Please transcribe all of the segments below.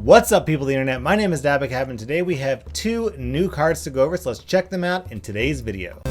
What's up, people of the internet? My name is Dabacab, and today we have two new cards to go over, so let's check them out in today's video.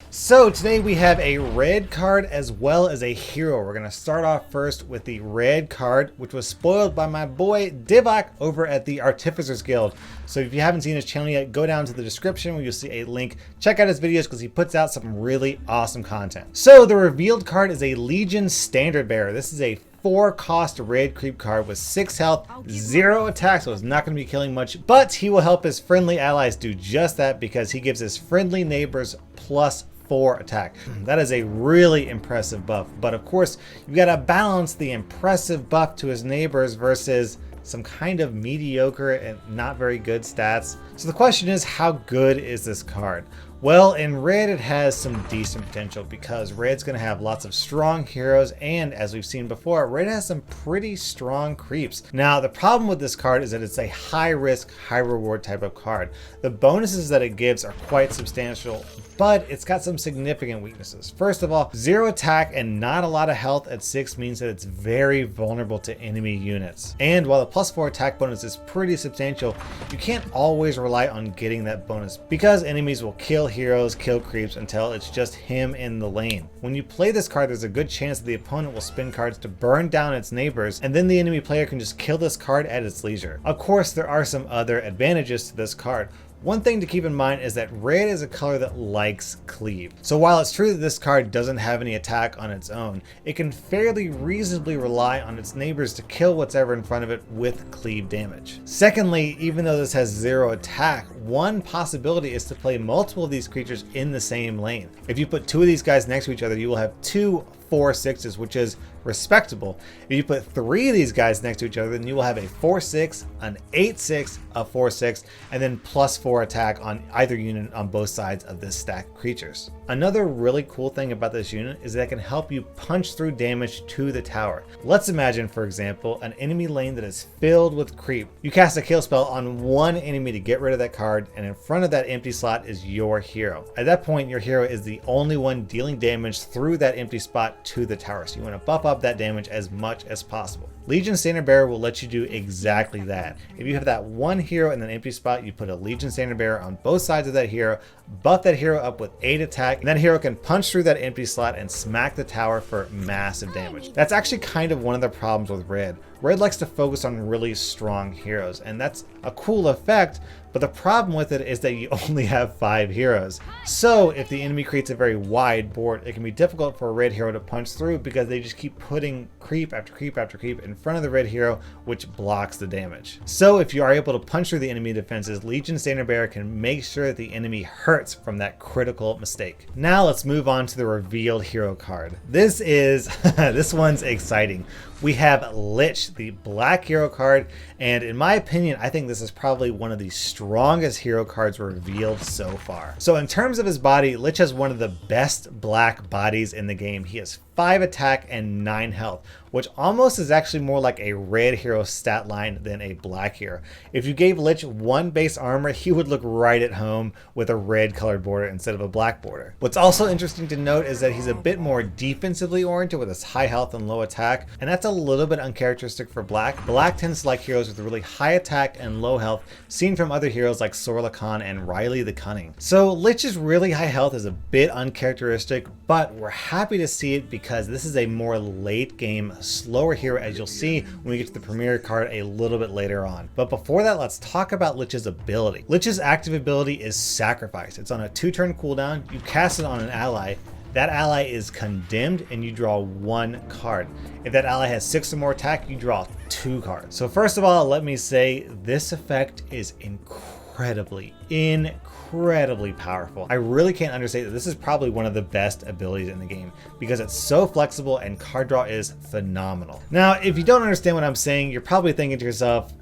So today we have a red card as well as a hero. We're going to start off first with the red card, which was spoiled by my boy Divok over at the Artificers Guild. So if you haven't seen his channel yet, go down to the description where you'll see a link. Check out his videos because he puts out some really awesome content. So the revealed card is a Legion Standard Bearer. This is a 4-cost red creep card with 6 health, 0 attack, so it's not going to be killing much, but he will help his friendly allies do just that because he gives his friendly neighbors plus 4 attack. That is a really impressive buff, but of course you've got to balance the impressive buff to his neighbors versus some kind of mediocre and not very good stats. So the question is, how good is this card? Well, in red it has some decent potential because red's going to have lots of strong heroes, and as we've seen before, red has some pretty strong creeps. Now the problem with this card is that it's a high risk, high reward type of card. The bonuses that it gives are quite substantial, but it's got some significant weaknesses. First of all, 0 attack and not a lot of health at 6 means that it's very vulnerable to enemy units. And while the plus 4 attack bonus is pretty substantial, you can't always rely on getting that bonus because enemies will kill heroes, kill creeps until it's just him in the lane. When you play this card, there's a good chance that the opponent will spin cards to burn down its neighbors, and then the enemy player can just kill this card at its leisure. Of course, there are some other advantages to this card. One thing to keep in mind is that red is a color that likes cleave. So while it's true that this card doesn't have any attack on its own, it can fairly reasonably rely on its neighbors to kill whatever in front of it with cleave damage. Secondly, even though this has 0 attack, one possibility is to play multiple of these creatures in the same lane. If you put 2 of these guys next to each other, you will have 2 4/6s, which is respectable. If you put 3 of these guys next to each other, then you will have a 4/6, an 8/6, a 4/6, and then plus 4 attack on either unit on both sides of this stack of creatures. Another really cool thing about this unit is that it can help you punch through damage to the tower. Let's imagine, for example, an enemy lane that is filled with creep. You cast a kill spell on one enemy to get rid of that card, and in front of that empty slot is your hero. At that point, your hero is the only one dealing damage through that empty spot to the tower, so you want to buff up that damage as much as possible. Legion Standard Bearer will let you do exactly that. If you have that one hero in an empty spot, you put a Legion Standard Bearer on both sides of that hero, buff that hero up with 8 attack, and that hero can punch through that empty slot and smack the tower for massive damage. That's actually kind of one of the problems with red. Red likes to focus on really strong heroes, and that's a cool effect, but the problem with it is that you only have 5 heroes. So if the enemy creates a very wide board, it can be difficult for a red hero to punch through because they just keep putting creep after creep after creep in front of the red hero, which blocks the damage. So if you are able to punch through the enemy defenses, Legion Standard Bearer can make sure that the enemy hurts from that critical mistake. Now let's move on to the revealed hero card. This one's exciting. We have Lich, the black hero card, and in my opinion, I think this is probably one of the strongest hero cards revealed so far. So in terms of his body, Lich has one of the best black bodies in the game. He has 5 attack and 9 health, which almost is actually more like a red hero stat line than a black hero. If you gave Lich 1 base armor, he would look right at home with a red colored border instead of a black border. What's also interesting to note is that he's a bit more defensively oriented with his high health and low attack, and that's a little bit uncharacteristic for black. Black tends to like heroes with really high attack and low health, seen from other heroes like Sorla Khan and Riley the Cunning. So Lich's really high health is a bit uncharacteristic, but we're happy to see it because this is a more late game, slower hero, as you'll see when we get to the premier card a little bit later on. But before that, let's talk about Lich's ability. Lich's active ability is Sacrifice. It's on a 2-turn cooldown. You cast it on an ally. That ally is condemned and you draw 1 card. If that ally has 6 or more attack, you draw 2 cards. So first of all, let me say this effect is incredibly powerful. I really can't understate that this is probably one of the best abilities in the game because it's so flexible and card draw is phenomenal. Now, if you don't understand what I'm saying, you're probably thinking to yourself,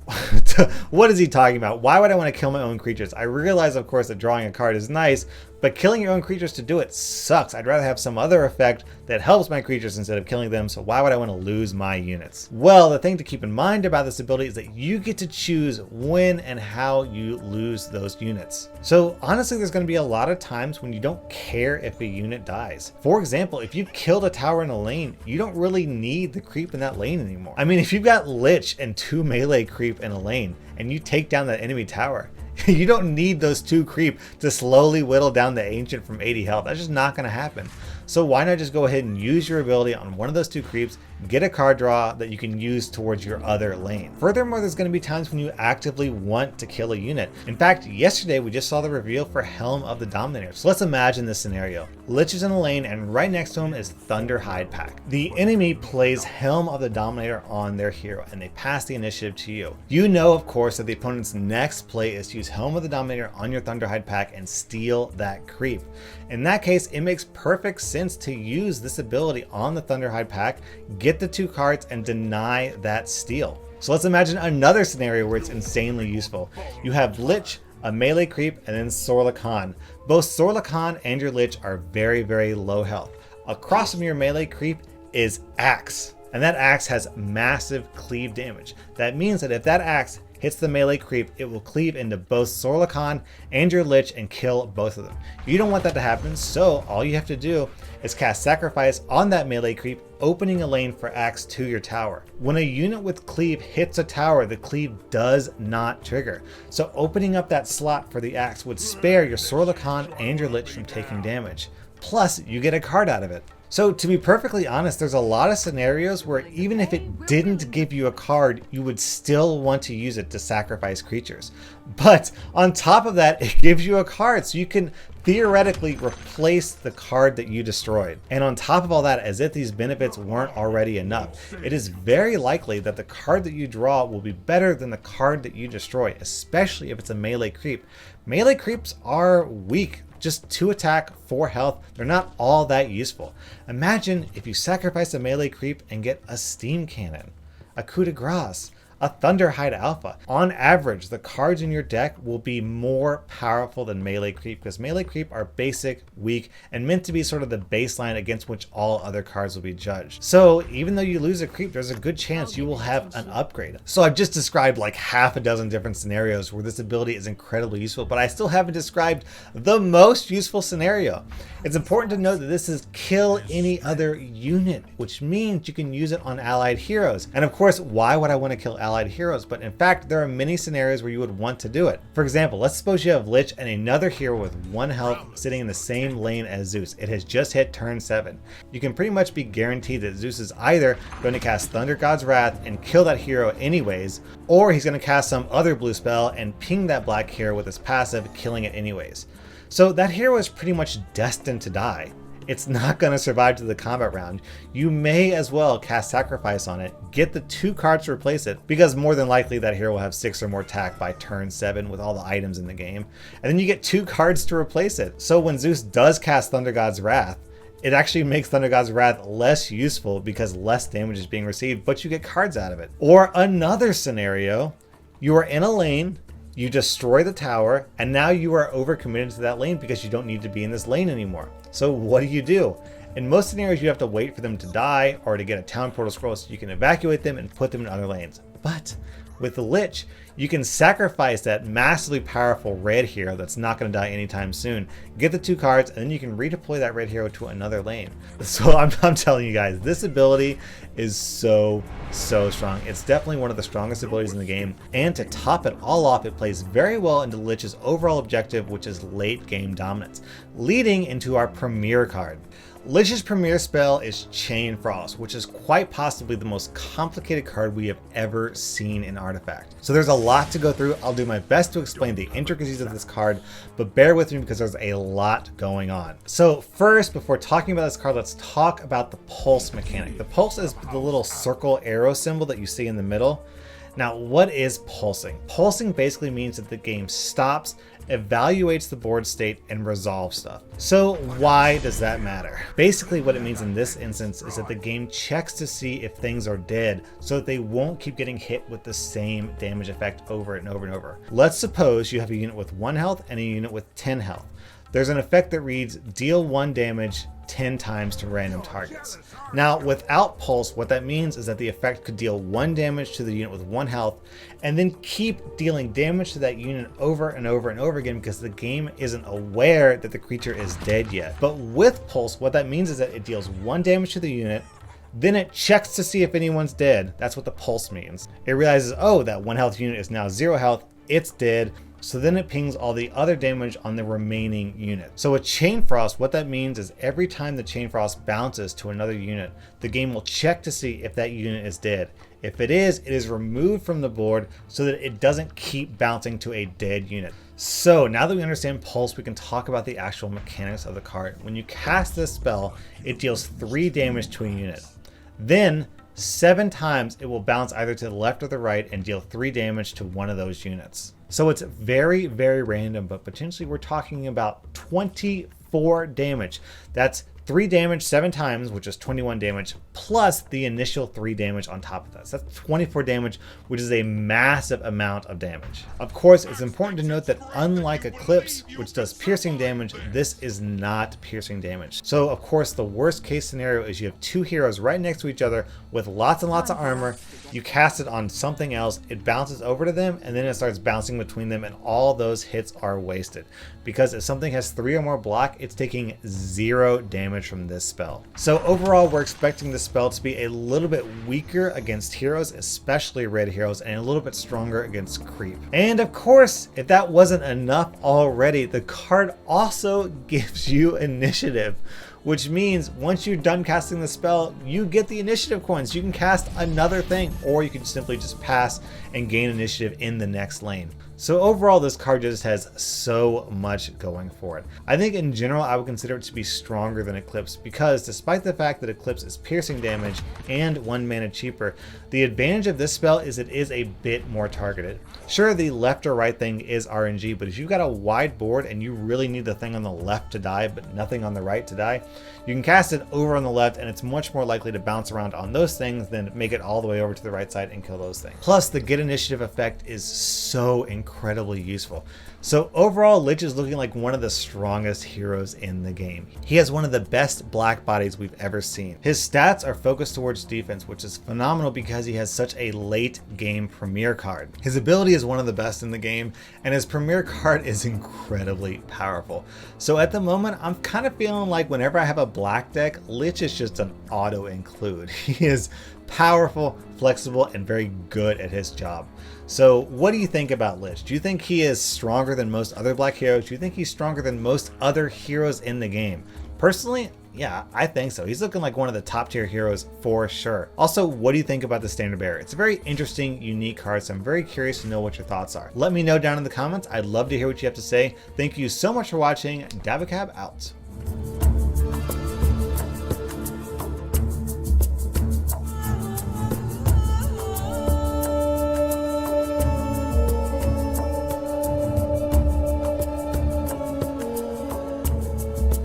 what is he talking about? Why would I want to kill my own creatures? I realize, of course, that drawing a card is nice, But killing your own creatures to do it sucks. I'd rather have some other effect that helps my creatures instead of killing them, so why would I want to lose my units? Well, the thing to keep in mind about this ability is that you get to choose when and how you lose those units. So honestly, there's going to be a lot of times when you don't care if a unit dies. For example, if you've killed a tower in a lane, you don't really need the creep in that lane anymore. I mean, if you've got Lich and 2 melee creep in a lane and you take down that enemy tower, you don't need those 2 creep to slowly whittle down the ancient from 80 health. That's just not going to happen. So why not just go ahead and use your ability on one of those 2 creeps, get a card draw that you can use towards your other lane. Furthermore, there's going to be times when you actively want to kill a unit. In fact, yesterday we just saw the reveal for Helm of the Dominator. So let's imagine this scenario. Lich is in a lane and right next to him is Thunderhide Pack. The enemy plays Helm of the Dominator on their hero and they pass the initiative to you. You know, of course, that the opponent's next play is to use Helm of the Dominator on your Thunderhide Pack and steal that creep. In that case, it makes perfect sense to use this ability on the Thunderhide Pack, get the 2 cards, and deny that steal. So let's imagine another scenario where it's insanely useful. You have Lich, a melee creep, and then Sorlakan. Both Sorlakan and your Lich are very, very low health. Across from your melee creep is Axe, and that Axe has massive cleave damage. That means that if that Axe hits the melee creep, it will cleave into both Sorlakan and your Lich and kill both of them. You don't want that to happen, so all you have to do is cast Sacrifice on that melee creep, opening a lane for Axe to your tower. When a unit with cleave hits a tower, the cleave does not trigger. So opening up that slot for the Axe would spare your Sorlakan and your Lich from taking damage. Plus, you get a card out of it. So to be perfectly honest, there's a lot of scenarios where even if it didn't give you a card, you would still want to use it to sacrifice creatures. But on top of that, it gives you a card, so you can theoretically replace the card that you destroyed. And on top of all that, as if these benefits weren't already enough, it is very likely that the card that you draw will be better than the card that you destroy, especially if it's a melee creep. Melee creeps are weak. Just 2 attack, 4 health. They're not all that useful. Imagine if you sacrifice a melee creep and get a steam cannon, a coup de grace, a Thunderhide Alpha. On average, the cards in your deck will be more powerful than melee creep because melee creep are basic, weak, and meant to be sort of the baseline against which all other cards will be judged. So even though you lose a creep, there's a good chance you will have an upgrade. So I've just described like half a dozen different scenarios where this ability is incredibly useful, but I still haven't described the most useful scenario. It's important to note that this is kill any other unit, which means you can use it on allied heroes. And of course, why would I want to kill allied heroes? But in fact, there are many scenarios where you would want to do it. For example, let's suppose you have Lich and another hero with 1 health sitting in the same lane as Zeus. It has just hit turn 7. You can pretty much be guaranteed that Zeus is either going to cast Thunder God's Wrath and kill that hero anyways, or he's going to cast some other blue spell and ping that black hero with his passive, killing it anyways. So that hero is pretty much destined to die. It's not going to survive to the combat round. You may as well cast Sacrifice on it, get the 2 cards to replace it, because more than likely that hero will have 6 or more attack by turn 7 with all the items in the game. And then you get 2 cards to replace it. So when Zeus does cast Thunder God's Wrath, it actually makes Thunder God's Wrath less useful because less damage is being received, but you get cards out of it. Or another scenario, you are in a lane, you destroy the tower, and now you are overcommitted to that lane because you don't need to be in this lane anymore. So what do? In most scenarios, you have to wait for them to die or to get a town portal scroll so you can evacuate them and put them in other lanes. But with the Lich, you can sacrifice that massively powerful red hero that's not going to die anytime soon, get the 2 cards, and then you can redeploy that red hero to another lane. So I'm telling you guys, this ability is so strong. It's definitely one of the strongest abilities in the game, and to top it all off, it plays very well into Lich's overall objective, which is late game dominance, leading into our premier card. Lich's premier spell is Chain Frost, which is quite possibly the most complicated card we have ever seen in Artifact. So there's a lot to go through. I'll do my best to explain the intricacies of this card, but bear with me because there's a lot going on. So first, before talking about this card, let's talk about the pulse mechanic. The pulse is the little circle arrow symbol that you see in the middle. Now, what is pulsing? Pulsing basically means that the game stops, evaluates the board state, and resolves stuff. So why does that matter? Basically, what it means in this instance is that the game checks to see if things are dead so that they won't keep getting hit with the same damage effect over and over and over. Let's suppose you have a unit with 1 health and a unit with 10 health. there's an effect that reads deal 1 damage 10 times to random targets. Now, without Pulse, what that means is that the effect could deal 1 damage to the unit with 1 health, and then keep dealing damage to that unit over and over and over again because the game isn't aware that the creature is dead yet. But with Pulse, what that means is that it deals 1 damage to the unit, then it checks to see if anyone's dead. That's what the Pulse means. It realizes, oh, that 1 health unit is now 0 health, it's dead. So then it pings all the other damage on the remaining unit. So with Chain Frost, what that means is every time the Chain Frost bounces to another unit, the game will check to see if that unit is dead. If it is removed from the board so that it doesn't keep bouncing to a dead unit. So now that we understand Pulse, we can talk about the actual mechanics of the card. When you cast this spell, it deals 3 damage to a unit. Then 7 times it will bounce either to the left or the right and deal 3 damage to one of those units. So it's very, very random, but potentially we're talking about 24 damage. That's 3 damage 7 times, which is 21 damage, plus the initial 3 damage on top of that. So that's 24 damage, which is a massive amount of damage. Of course, it's important to note that unlike Eclipse, which does piercing damage, this is not piercing damage. So of course, the worst case scenario is you have 2 heroes right next to each other with lots and lots of armor. You cast it on something else, it bounces over to them, and then it starts bouncing between them, and all those hits are wasted. Because if something has 3 or more block, it's taking 0 damage from this spell. So overall, we're expecting this spell to be a little bit weaker against heroes, especially red heroes, and a little bit stronger against creep. And of course, if that wasn't enough already, the card also gives you initiative, which means once you're done casting the spell, you get the initiative coins. You can cast another thing, or you can simply just pass and gain initiative in the next lane. So overall, this card just has so much going for it. I think in general, I would consider it to be stronger than Eclipse because despite the fact that Eclipse is piercing damage and 1 mana cheaper, the advantage of this spell is it is a bit more targeted. Sure, the left or right thing is RNG, but if you've got a wide board and you really need the thing on the left to die, but nothing on the right to die, you can cast it over on the left and it's much more likely to bounce around on those things than make it all the way over to the right side and kill those things. Plus, the get initiative effect is so incredibly useful. So overall, Lich is looking like one of the strongest heroes in the game. He has one of the best black bodies we've ever seen. His stats are focused towards defense, which is phenomenal because he has such a late game premier card. His ability is one of the best in the game, and his premier card is incredibly powerful. So at the moment, I'm kind of feeling like whenever I have a black deck, Lich is just an auto include. He is powerful, flexible, and very good at his job. So what do you think about Lich? Do you think he is stronger than most other black heroes? Do you think he's stronger than most other heroes in the game? Personally, yeah, I think so. He's looking like one of the top tier heroes for sure. Also, what do you think about the Standard Bearer? It's a very interesting, unique card, so I'm very curious to know what your thoughts are. Let me know down in the comments. I'd love to hear what you have to say. Thank you so much for watching. Dabacab out.